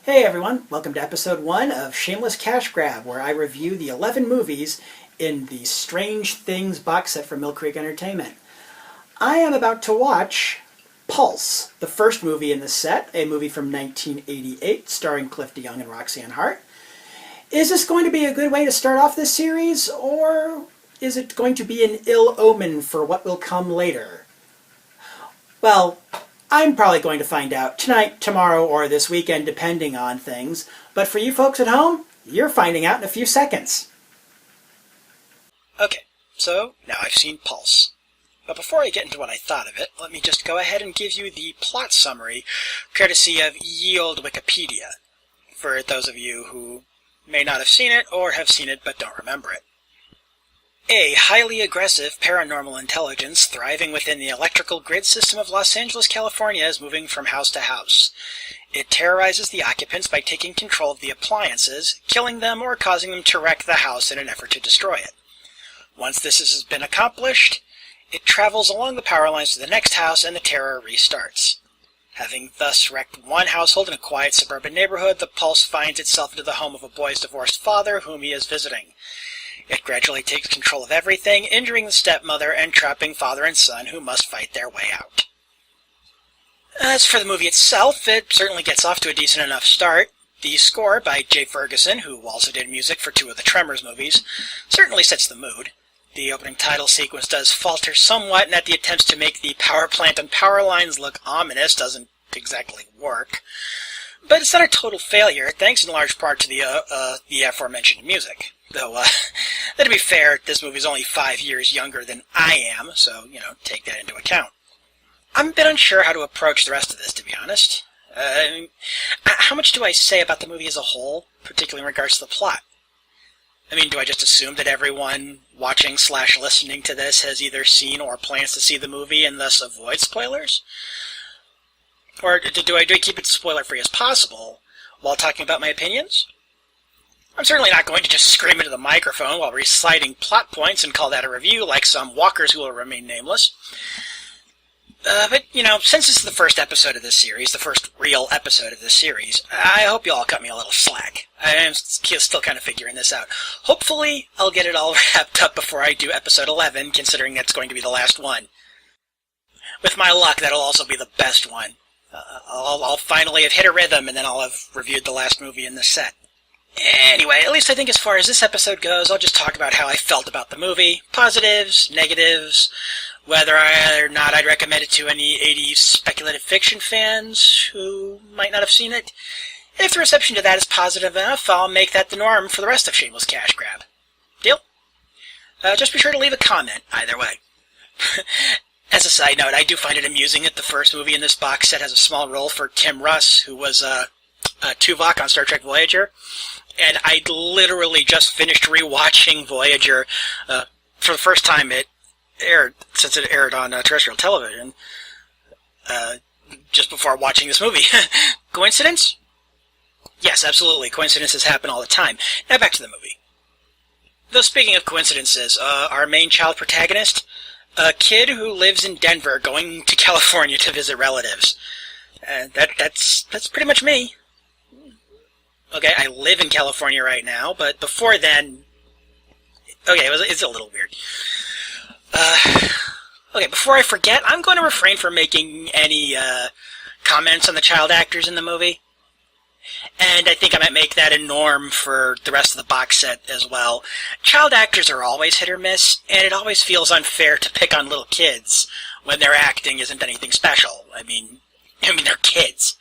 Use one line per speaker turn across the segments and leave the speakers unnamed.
Hey everyone, welcome to episode 1 of Shameless Cashgrab, where I review the 11 movies in the Strange Things box set from Mill Creek Entertainment. I am about to watch Pulse, the first movie in the set, a movie from 1988 starring Cliff DeYoung and Roxanne Hart. Is this going to be a good way to start off this series, or is it going to be an ill omen for what will come later? Well, I'm probably going to find out tonight, tomorrow, or this weekend, depending on things. But for you folks at home, you're finding out in a few seconds.
Okay, so now I've seen Pulse. But before I get into what I thought of it, let me just go ahead and give you the plot summary, courtesy of ye olde Wikipedia, for those of you who may not have seen it or have seen it but don't remember it. A highly aggressive paranormal intelligence thriving within the electrical grid system of Los Angeles, California is moving from house to house. It terrorizes the occupants by taking control of the appliances, killing them, or causing them to wreck the house in an effort to destroy it. Once this has been accomplished, it travels along the power lines to the next house and the terror restarts. Having thus wrecked one household in a quiet suburban neighborhood, the Pulse finds itself into the home of a boy's divorced father whom he is visiting. It gradually takes control of everything, injuring the stepmother and trapping father and son who must fight their way out. As for the movie itself, it certainly gets off to a decent enough start. The score by Jay Ferguson, who also did music for 2 of the Tremors movies, certainly sets the mood. The opening title sequence does falter somewhat, and that the attempts to make the power plant and power lines look ominous doesn't exactly work. But it's not a total failure, thanks in large part to the aforementioned music. Though, to be fair, this movie's only 5 years younger than I am, so, take that into account. I'm a bit unsure how to approach the rest of this, to be honest. How much do I say about the movie as a whole, particularly in regards to the plot? I mean, do I just assume that everyone watching/listening to this has either seen or plans to see the movie and thus avoid spoilers? Or do I keep it spoiler-free as possible while talking about my opinions? I'm certainly not going to just scream into the microphone while reciting plot points and call that a review like some walkers who will remain nameless. But, since this is the first episode of this series, the first real episode of this series, I hope you all cut me a little slack. I'm still kind of figuring this out. Hopefully, I'll get it all wrapped up before I do episode 11, considering that's going to be the last one. With my luck, that'll also be the best one. I'll finally have hit a rhythm, and then I'll have reviewed the last movie in this set. Anyway, at least I think as far as this episode goes, I'll just talk about how I felt about the movie. Positives, negatives, whether or not I'd recommend it to any 80s speculative fiction fans who might not have seen it. If the reception to that is positive enough, I'll make that the norm for the rest of Shameless Cashgrab. Deal? Just be sure to leave a comment, either way. As a side note, I do find it amusing that the first movie in this box set has a small role for Tim Russ, who was Tuvok on Star Trek Voyager. And I literally just finished rewatching Voyager for the first time since it aired on terrestrial television, just before watching this movie. Coincidence? Yes, absolutely. Coincidences happen all the time. Now back to the movie. Though speaking of coincidences, our main child protagonist, a kid who lives in Denver going to California to visit relatives. That's pretty much me. Okay, I live in California right now, but before then... Okay, it's a little weird. Okay, before I forget, I'm going to refrain from making any comments on the child actors in the movie. And I think I might make that a norm for the rest of the box set as well. Child actors are always hit or miss, and it always feels unfair to pick on little kids when their acting isn't anything special. I mean, they're kids.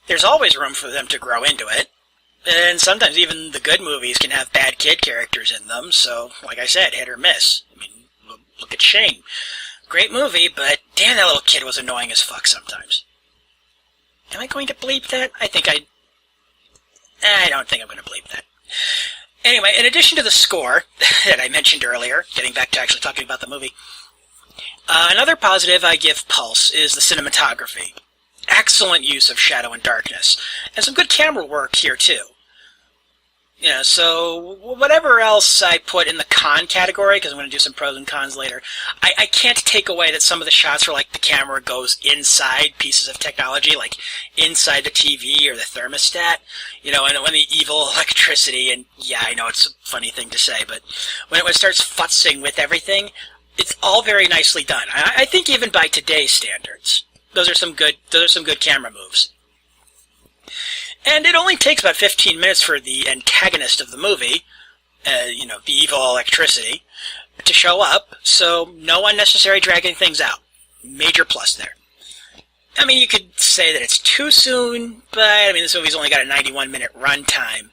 There's always room for them to grow into it. And sometimes even the good movies can have bad kid characters in them, so, like I said, hit or miss. I mean, look at Shane. Great movie, but damn, that little kid was annoying as fuck sometimes. Am I going to bleep that? I don't think I'm going to bleep that. Anyway, in addition to the score that I mentioned earlier, getting back to actually talking about the movie, another positive I give Pulse is the cinematography. Excellent use of shadow and darkness, and some good camera work here too. So whatever else I put in the con category, because I'm going to do some pros and cons later, I can't take away that some of the shots where like the camera goes inside pieces of technology, like inside the TV or the thermostat, and when the evil electricity, and yeah, I know it's a funny thing to say, but when it starts futzing with everything, it's all very nicely done. I think even by today's standards, those are some good camera moves. And it only takes about 15 minutes for the antagonist of the movie, the evil electricity, to show up, so no unnecessary dragging things out. Major plus there. I mean, you could say that it's too soon, but, this movie's only got a 91-minute runtime.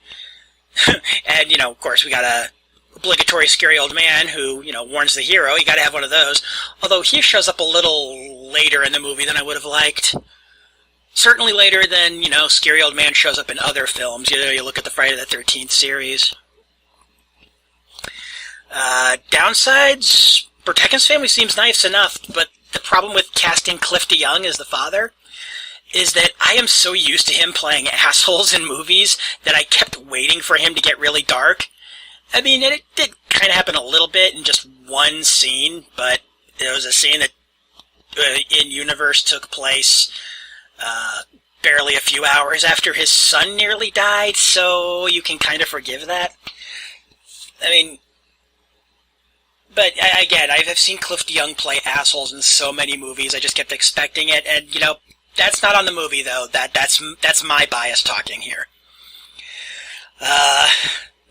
And, of course, we got a obligatory scary old man who, warns the hero. You gotta have one of those. Although he shows up a little later in the movie than I would have liked. Certainly later than, scary old man shows up in other films. You look at the Friday the 13th series. Downsides, Bertekin's family seems nice enough, but the problem with casting Cliff DeYoung as the father is that I am so used to him playing assholes in movies that I kept waiting for him to get really dark. And it did kind of happen a little bit in just one scene, but it was a scene that in-universe took place barely a few hours after his son nearly died, so you can kind of forgive that. But again, I've seen Cliff DeYoung play assholes in so many movies, I just kept expecting it, and, that's not on the movie, though. That's my bias talking here.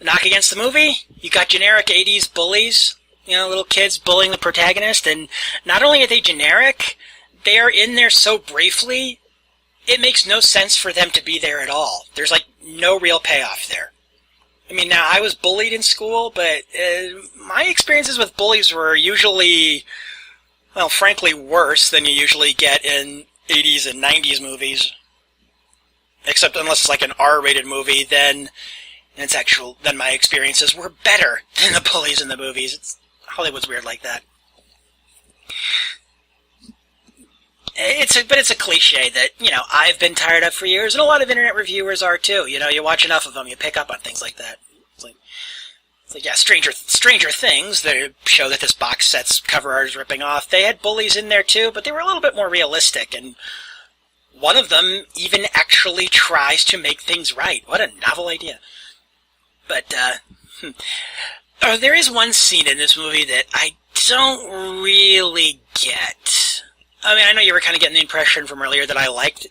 Knock against the movie, you got generic 80s bullies, little kids bullying the protagonist, and not only are they generic, they are in there so briefly, it makes no sense for them to be there at all. There's, no real payoff there. Now, I was bullied in school, but my experiences with bullies were usually, well, frankly, worse than you usually get in 80s and 90s movies. Except unless it's like an R-rated movie, then my experiences were better than the bullies in the movies. Hollywood's weird like that. But it's a cliche that, I've been tired of for years, and a lot of internet reviewers are too. You watch enough of them, you pick up on things like that. It's like, yeah, Stranger Things, the show that this box set's cover art is ripping off, they had bullies in there too, but they were a little bit more realistic, and one of them even actually tries to make things right. What a novel idea. But, there is one scene in this movie that I don't really get. I know you were kind of getting the impression from earlier that I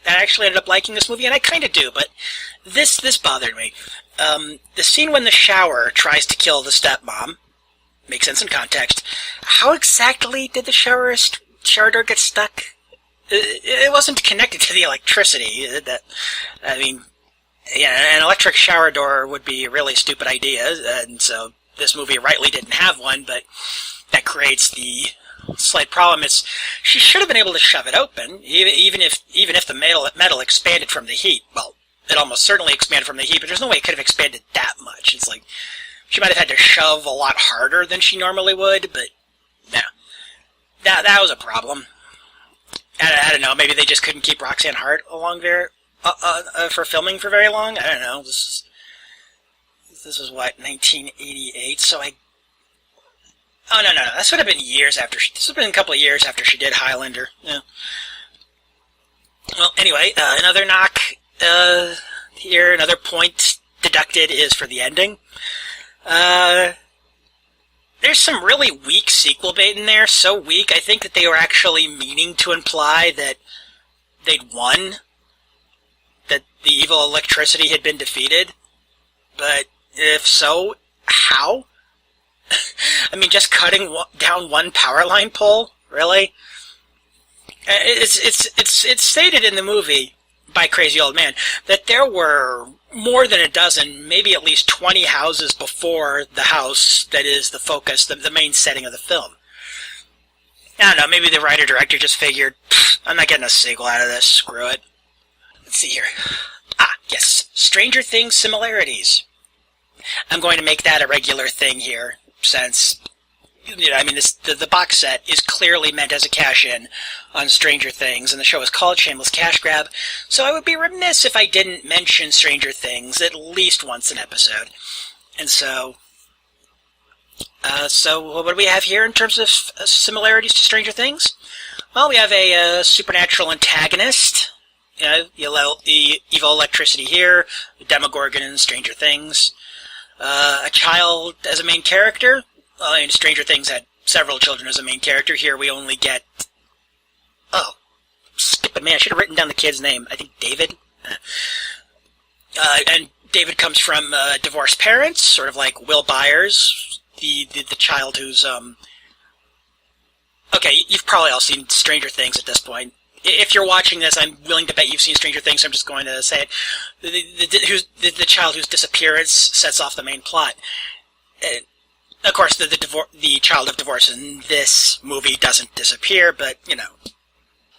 actually ended up liking this movie, and I kind of do, but this bothered me. The scene when the shower tries to kill the stepmom makes sense in context. How exactly did the shower door get stuck? It wasn't connected to the electricity. An electric shower door would be a really stupid idea, and so this movie rightly didn't have one, but that creates the slight problem. Is she should have been able to shove it open, even if the metal expanded from the heat. Well, it almost certainly expanded from the heat, but there's no way it could have expanded that much. It's like she might have had to shove a lot harder than she normally would, but no, that was a problem. I don't know. Maybe they just couldn't keep Roxanne Hart along there for filming for very long. I don't know. This was what, 1988. So Oh, no. This would have been years after. This would have been a couple of years after she did Highlander. Yeah. Well, anyway, another knock here, another point deducted is for the ending. There's some really weak sequel bait in there. So weak, I think that they were actually meaning to imply that they'd won, that the evil electricity had been defeated. But if so, how? Just cutting down one power line pole? Really? It's stated in the movie by Crazy Old Man that there were more than a dozen, maybe at least 20 houses before the house that is the focus, the main setting of the film. I don't know, maybe the writer-director just figured, I'm not getting a sequel out of this, screw it. Let's see here. Yes, Stranger Things similarities. I'm going to make that a regular thing here, since I mean, the box set is clearly meant as a cash-in on Stranger Things, and the show is called Shameless Cashgrab, so I would be remiss if I didn't mention Stranger Things at least once an episode. And so what do we have here in terms of similarities to Stranger Things? Well, we have a supernatural antagonist, the evil electricity here, the Demogorgon in Stranger Things, a child as a main character. Well, in Stranger Things had several children as a main character. Here we only get... Oh, stupid man, I should have written down the kid's name. I think David. And David comes from divorced parents, sort of like Will Byers, the child who's... Okay, you've probably all seen Stranger Things at this point. If you're watching this, I'm willing to bet you've seen Stranger Things, so I'm just going to say it. The child whose disappearance sets off the main plot. Of course, the child of divorce in this movie doesn't disappear, but,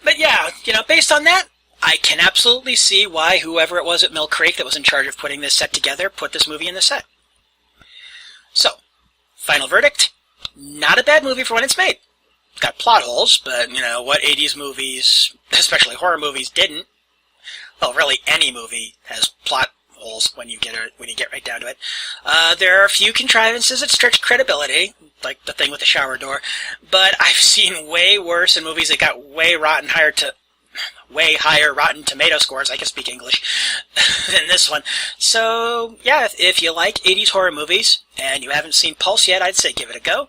But yeah, based on that, I can absolutely see why whoever it was at Mill Creek that was in charge of putting this set together put this movie in the set. So, final verdict, not a bad movie for when it's made. It's got plot holes, but, what 80s movies, especially horror movies, didn't. Well, really, any movie has plot holes when you get right down to it. There are a few contrivances that stretch credibility, like the thing with the shower door, but I've seen way worse in movies that got way higher Rotten Tomato scores, I can speak English, than this one. So, yeah, if you like 80s horror movies, and you haven't seen Pulse yet, I'd say give it a go.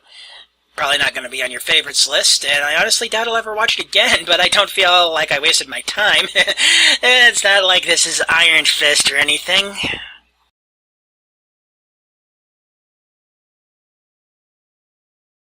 Probably not going to be on your favorites list, and I honestly doubt I'll ever watch it again, but I don't feel like I wasted my time. It's not like this is Iron Fist or anything.